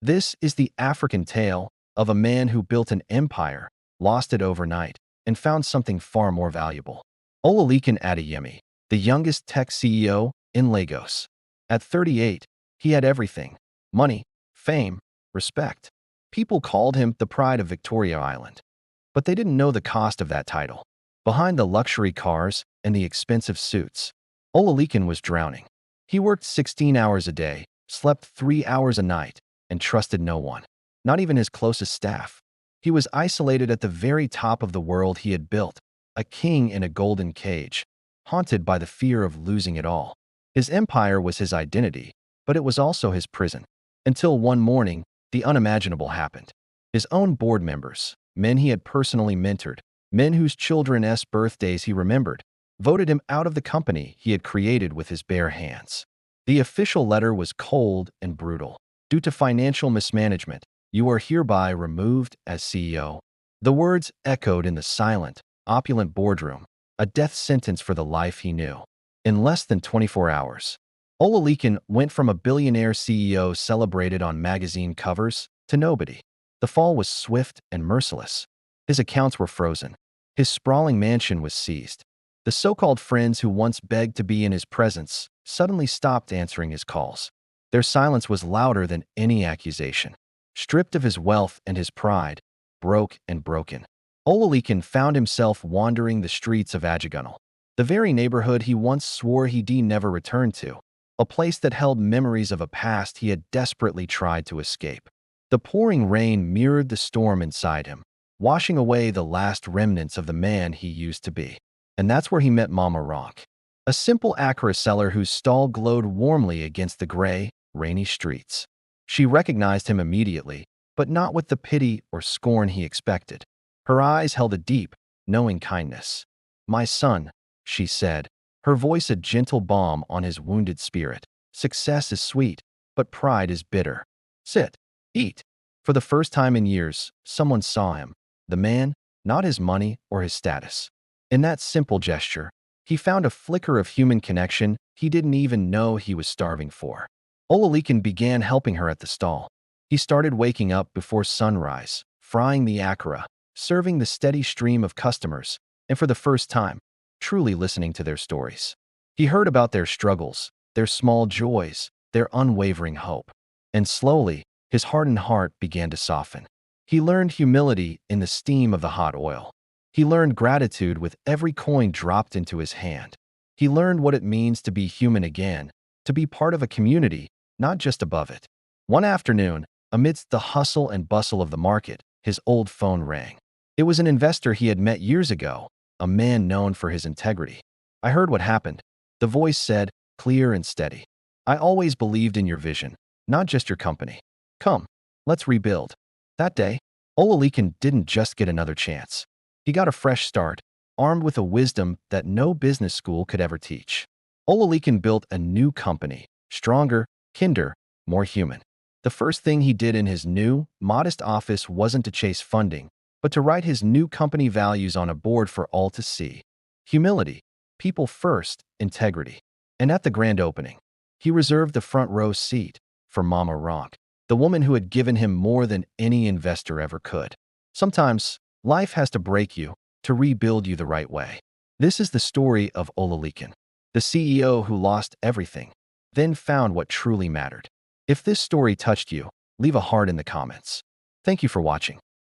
This is the African tale of a man who built an empire, lost it overnight, and found something far more valuable. Olalekan Adeyemi, the youngest tech CEO in Lagos. At 38, he had everything: money, fame, respect. People called him the pride of Victoria Island. But they didn't know the cost of that title. Behind the luxury cars and the expensive suits, Olalekan was drowning. He worked 16 hours a day, slept 3 hours a night, and trusted no one, not even his closest staff. He was isolated at the very top of the world he had built, a king in a golden cage, haunted by the fear of losing it all. His empire was his identity, but it was also his prison. Until one morning, the unimaginable happened. His own board members, men he had personally mentored, men whose children's birthdays he remembered, voted him out of the company he had created with his bare hands. The official letter was cold and brutal. Due to financial mismanagement, you are hereby removed as CEO. The words echoed in the silent, opulent boardroom, a death sentence for the life he knew. In less than 24 hours, Olalekan went from a billionaire CEO celebrated on magazine covers to nobody. The fall was swift and merciless. His accounts were frozen. His sprawling mansion was seized. The so-called friends who once begged to be in his presence suddenly stopped answering his calls. Their silence was louder than any accusation. Stripped of his wealth and his pride, broke and broken, Olalekan found himself wandering the streets of Ajagunle, the very neighborhood he once swore he'd never return to, a place that held memories of a past he had desperately tried to escape. The pouring rain mirrored the storm inside him, washing away the last remnants of the man he used to be. And that's where he met Mama Ronk, a simple Accra seller whose stall glowed warmly against the gray, rainy streets. She recognized him immediately, but not with the pity or scorn he expected. Her eyes held a deep, knowing kindness. "My son," she said, her voice a gentle balm on his wounded spirit. "Success is sweet, but pride is bitter. Sit, eat." For the first time in years, someone saw him, the man, not his money or his status. In that simple gesture, he found a flicker of human connection he didn't even know he was starving for. Olalekan began helping her at the stall. He started waking up before sunrise, frying the akara, serving the steady stream of customers, and for the first time, truly listening to their stories. He heard about their struggles, their small joys, their unwavering hope. And slowly, his hardened heart began to soften. He learned humility in the steam of the hot oil. He learned gratitude with every coin dropped into his hand. He learned what it means to be human again, to be part of a community, not just above it. One afternoon, amidst the hustle and bustle of the market, his old phone rang. It was an investor he had met years ago, a man known for his integrity. "I heard what happened," the voice said, clear and steady. "I always believed in your vision, not just your company. Come, let's rebuild." That day, Olalekan didn't just get another chance. He got a fresh start, armed with a wisdom that no business school could ever teach. Olalekan built a new company, stronger, kinder, more human. The first thing he did in his new, modest office wasn't to chase funding, but to write his new company values on a board for all to see. Humility, people first, integrity. And at the grand opening, he reserved the front row seat for Mama Ronk, the woman who had given him more than any investor ever could. Sometimes, life has to break you to rebuild you the right way. This is the story of Olalekan, the CEO who lost everything, then found what truly mattered. If this story touched you, leave a heart in the comments. Thank you for watching.